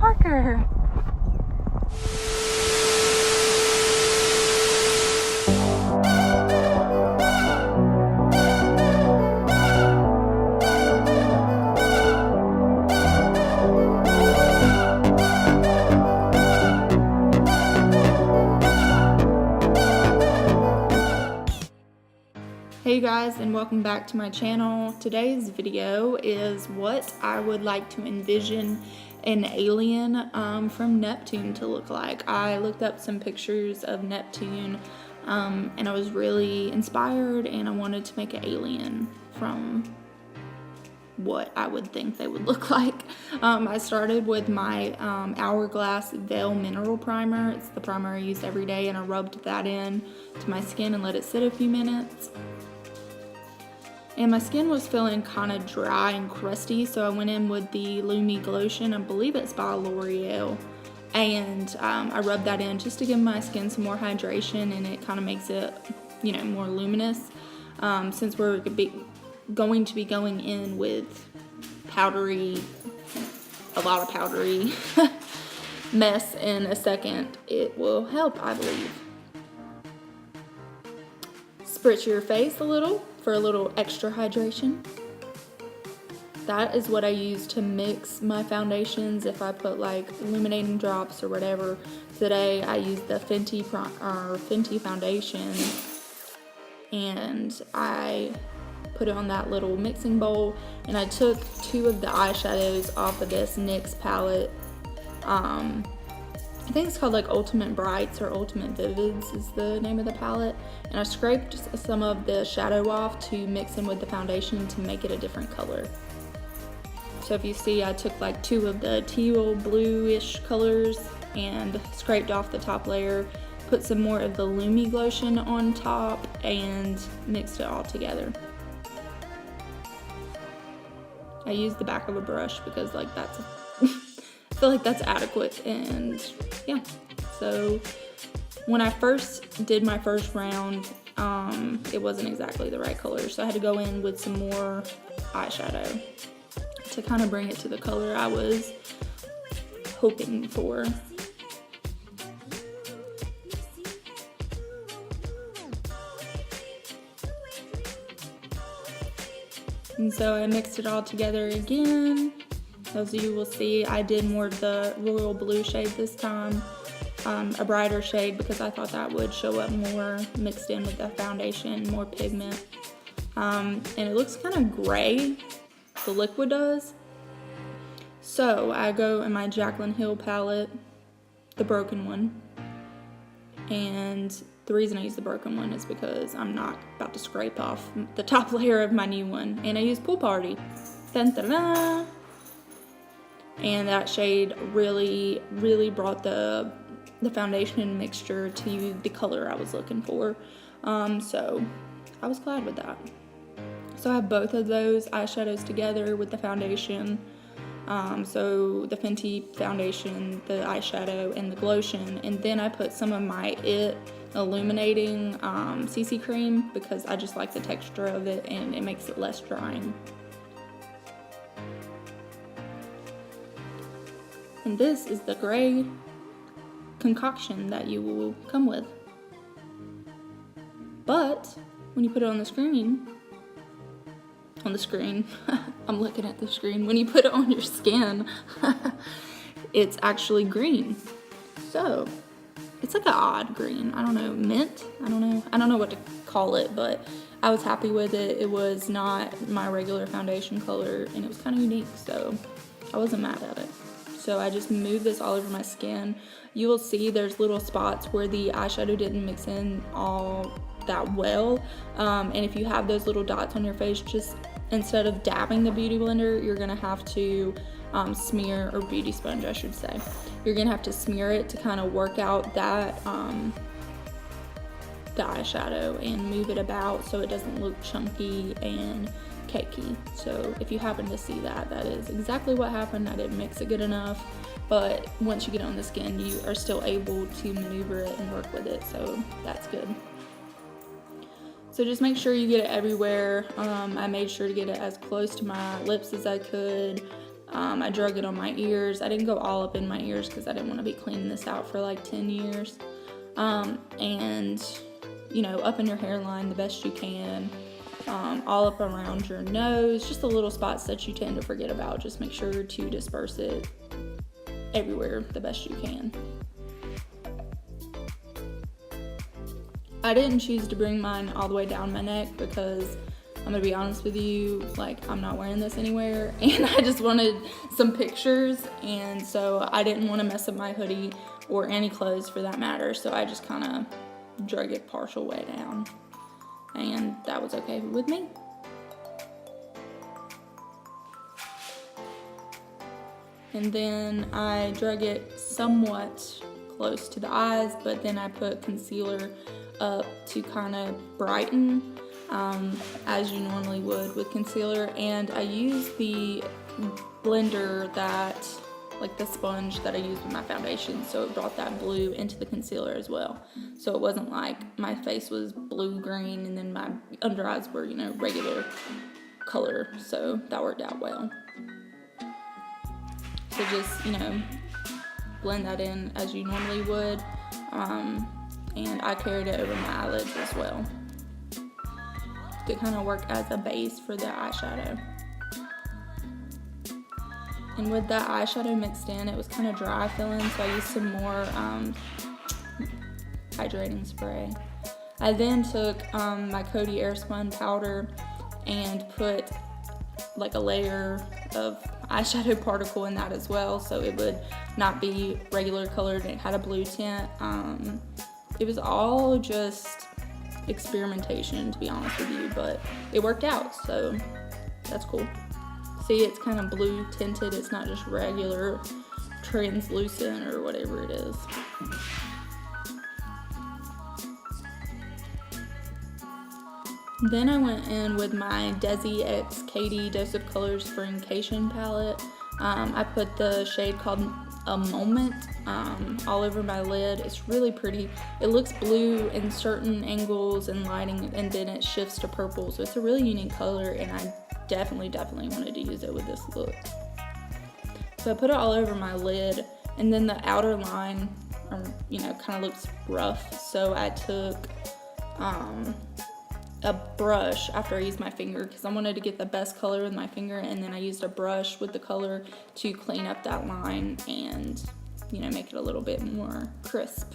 Parker. Hey guys, and welcome back to my channel. Today's video is what I would like to envision an alien from Neptune to look like. I looked up some pictures of Neptune and I was really inspired, and I wanted to make an alien from what I would think they would look like. I started with my Hourglass Veil Mineral Primer. It's the primer I use every day, and I rubbed that in to my skin and let it sit a few minutes. And my skin was feeling kind of dry and crusty, so I went in with the Lumi Glotion. I believe it's by L'Oreal. And I rubbed that in just to give my skin some more hydration, and it kind of makes it, you know, more luminous. Since we're going to be going in with a lot of powdery mess in a second, it will help, I believe. Spritz your face a little for a little extra hydration. That is what I use to mix my foundations if I put like illuminating drops or whatever. Today I used the Fenty foundation, and I put it on that little mixing bowl, and I took two of the eyeshadows off of this NYX palette. I think it's called like Ultimate Brights or Ultimate Vivids is the name of the palette. And I scraped some of the shadow off to mix in with the foundation to make it a different color. So if you see, I took like two of the teal bluish colors and scraped off the top layer, put some more of the Lumi Glotion on top, and mixed it all together. I used the back of a brush because like that's I feel like that's adequate. And yeah, so when I first did my first round, it wasn't exactly the right color, so I had to go in with some more eyeshadow to kind of bring it to the color I was hoping for. And so I mixed it all together again. As you will see, I did more of the royal blue shade this time, a brighter shade, because I thought that would show up more mixed in with the foundation, more pigment. And it looks kind of gray, the liquid does. So I go in my Jaclyn Hill palette, the broken one. And the reason I use the broken one is because I'm not about to scrape off the top layer of my new one. And I use Pool Party. Dun, dun, dun. And that shade really, really brought the foundation mixture to the color I was looking for. So I was glad with that. So I have both of those eyeshadows together with the foundation. So the Fenty foundation, the eyeshadow, and the Glotion. And then I put some of my IT Illuminating CC cream because I just like the texture of it and it makes it less drying. And this is the gray concoction that you will come with. But when you put it on the screen, I'm looking at the screen. When you put it on your skin, it's actually green. So it's like an odd green. I don't know, mint? I don't know what to call it, but I was happy with it. It was not my regular foundation color, and it was kind of unique, so I wasn't mad at it. So I just moved this all over my skin. You will see there's little spots where the eyeshadow didn't mix in all that well. And if you have those little dots on your face, just instead of dabbing the beauty blender, you're gonna have to smear, or beauty sponge I should say. You're gonna have to smear it to kind of work out that the eyeshadow and move it about so it doesn't look chunky and cakey. So if you happen to see that, that is exactly what happened. I didn't mix it good enough, but once you get it on the skin, you are still able to maneuver it and work with it, so that's good. So just make sure you get it everywhere. I made sure to get it as close to my lips as I could, I drug it on my ears. I didn't go all up in my ears because I didn't want to be cleaning this out for like 10 years. And, you know, up in your hairline the best you can, all up around your nose, just the little spots that you tend to forget about. Just make sure to disperse it everywhere the best you can. I didn't choose to bring mine all the way down my neck because I'm gonna be honest with you, like, I'm not wearing this anywhere, and I just wanted some pictures, and so I didn't want to mess up my hoodie or any clothes for that matter, so I just kind of drug it partial way down, and that was okay with me. And then I drug it somewhat close to the eyes, but then I put concealer up to kind of brighten, as you normally would with concealer. And I used the blender that, like the sponge that I use with my foundation, so it brought that blue into the concealer as well. So it wasn't like my face was blue-green and then my under eyes were, you know, regular color, so that worked out well. So just, you know, blend that in as you normally would, and I carried it over my eyelids as well to kind of work as a base for the eyeshadow. And with that eyeshadow mixed in, it was kind of dry feeling, so I used some more hydrating spray. I then took my Coty Airspun powder and put like a layer of eyeshadow particle in that as well, so it would not be regular colored and it had a blue tint. It was all just experimentation, to be honest with you, but it worked out, so that's cool. See, it's kind of blue tinted, it's not just regular translucent or whatever it is. Then I went in with my Desi X Katie Dose of Colors Springcation palette. I put the shade called A Moment all over my lid. It's really pretty. It looks blue in certain angles and lighting, and then it shifts to purple. So it's a really unique color, and I definitely wanted to use it with this look. So I put it all over my lid, and then the outer line, you know, kind of looks rough. So I took a brush after I used my finger because I wanted to get the best color with my finger, and then I used a brush with the color to clean up that line and, you know, make it a little bit more crisp.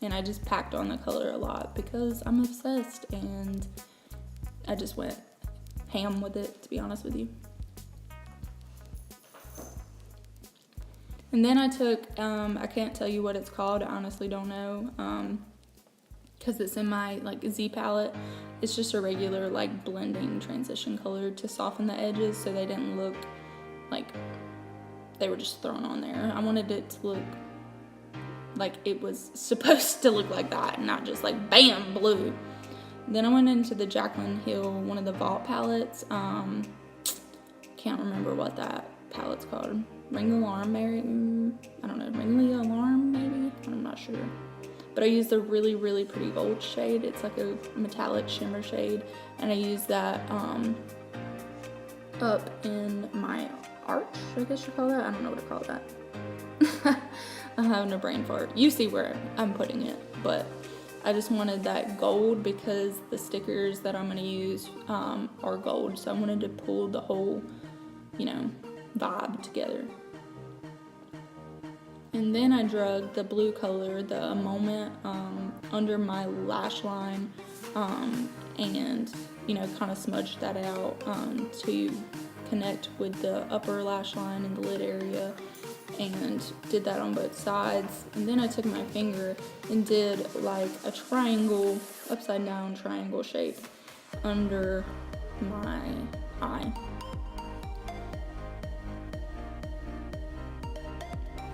And I just packed on the color a lot because I'm obsessed, and I just went ham with it, to be honest with you. And then I took, I can't tell you what it's called, I honestly don't know, because it's in my like Z palette. It's just a regular like blending transition color to soften the edges so they didn't look like they were just thrown on there. I wanted it to look like it was supposed to look like that, and not just like bam, blue. Then I went into the Jaclyn Hill, one of the Vault palettes. Can't remember what that palette's called. Ring the Alarm, maybe? I don't know, Ring the Alarm, maybe? I'm not sure. But I used a really pretty gold shade. It's like a metallic shimmer shade, and I used that up in my arch, I guess you call that. I don't know what to call that. I'm having a brain fart. You see where I'm putting it, but I just wanted that gold because the stickers that I'm going to use are gold, so I wanted to pull the whole, you know, vibe together. And then I drug the blue color, the Moment, under my lash line, and, you know, kind of smudged that out to connect with the upper lash line and the lid area, and did that on both sides. And then I took my finger and did like a triangle, upside down triangle shape under my eye.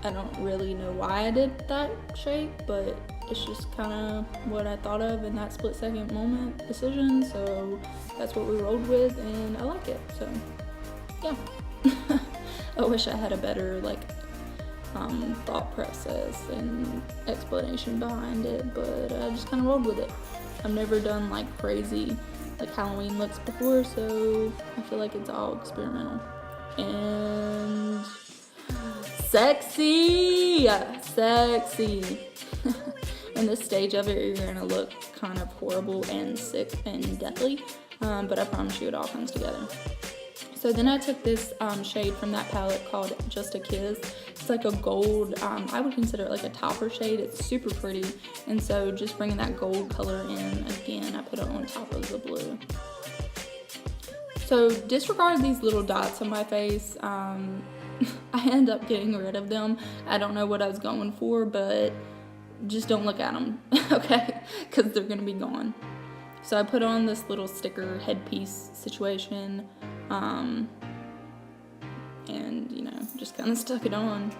I don't really know why I did that shape, but it's just kind of what I thought of in that split-second moment decision, so that's what we rolled with, and I like it, so yeah. I wish I had a better like thought process and explanation behind it, but I just kind of rolled with it. I've never done like crazy like Halloween looks before, so I feel like it's all experimental. And sexy! Sexy! In this stage of it, you're gonna look kind of horrible and sick and deathly, but I promise you it all comes together. So then I took this shade from that palette called Just a Kiss. It's like a gold, I would consider it like a topper shade. It's super pretty. And so just bringing that gold color in, again, I put it on top of the blue. So disregard these little dots on my face. I end up getting rid of them. I don't know what I was going for, but just don't look at them, okay? Because they're gonna be gone. So I put on this little sticker headpiece situation, and you know, just kind of stuck it on.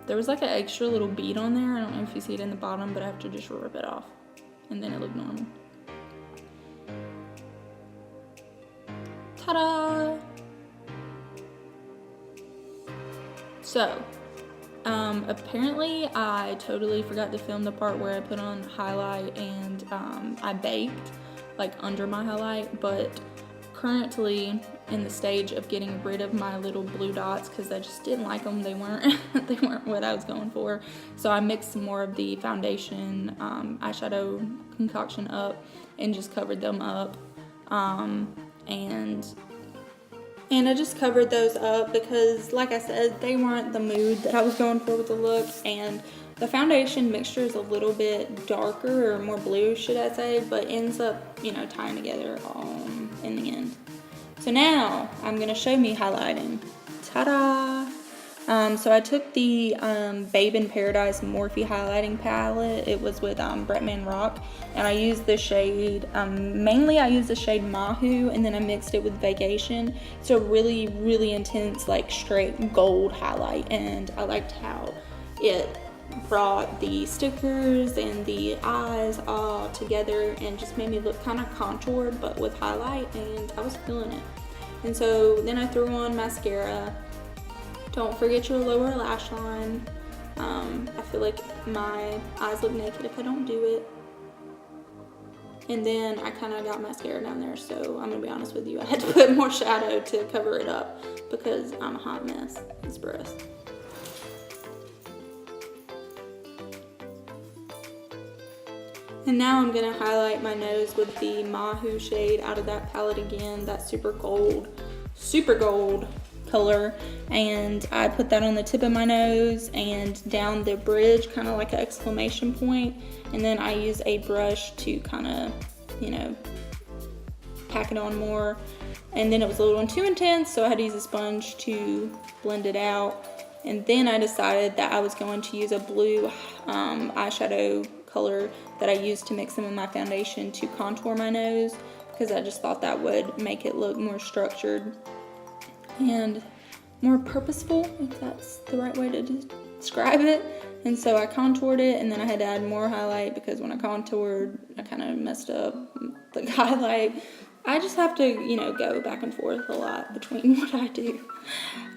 There was like an extra little bead on there. I don't know if you see it in the bottom, but I have to just rip it off, and then it looked normal. Ta-da! So, apparently I totally forgot to film the part where I put on highlight and I baked like under my highlight, but currently in the stage of getting rid of my little blue dots because I just didn't like them. They weren't they weren't what I was going for. So I mixed some more of the foundation eyeshadow concoction up and just covered them up, and I just covered those up because, like I said, they weren't the mood that I was going for with the look, and the foundation mixture is a little bit darker, or more blue, should I say, but ends up, you know, tying together in the end. So now, I'm going to show me highlighting. Ta-da! So I took the Babe in Paradise Morphe highlighting palette. It was with Bretman Rock, and I used the shade, mainly I used the shade Mahu, and then I mixed it with Vacation. So really, really intense, like straight gold highlight, and I liked how it brought the stickers and the eyes all together and just made me look kind of contoured, but with highlight, and I was feeling it. And so then I threw on mascara. Don't forget your lower lash line. I feel like my eyes look naked if I don't do it. And then I kind of got mascara down there, so I'm gonna be honest with you, I had to put more shadow to cover it up because I'm a hot mess. It's gross. And now I'm gonna highlight my nose with the Mahu shade out of that palette again, that super gold color, and I put that on the tip of my nose and down the bridge, kind of like an exclamation point, and then I use a brush to kind of, you know, pack it on more, and then it was a little too intense, so I had to use a sponge to blend it out. And then I decided that I was going to use a blue eyeshadow color that I used to mix in with my foundation to contour my nose, because I just thought that would make it look more structured and more purposeful, if that's the right way to describe it. And so I contoured it, and then I had to add more highlight because when I contoured, I kind of messed up the highlight. I just have to, you know, go back and forth a lot between what I do.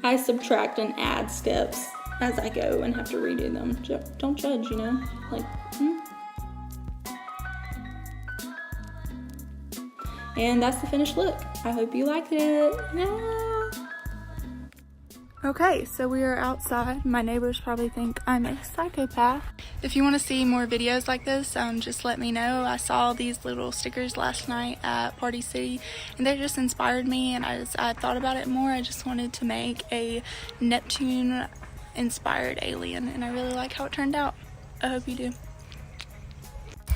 I subtract and add steps as I go and have to redo them. Don't judge, you know, like, And that's the finished look. I hope you liked it. Yeah. Okay, so we are outside. My neighbors probably think I'm a psychopath. If you want to see more videos like this, just let me know. I saw these little stickers last night at Party City, and they just inspired me, and I thought about it more. I just wanted to make a Neptune inspired alien, and I really like how it turned out. I hope you do.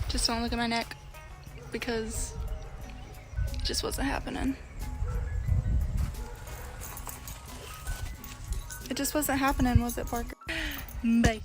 Just don't look at my neck, because it just wasn't happening. It just wasn't happening, was it, Parker? Bye.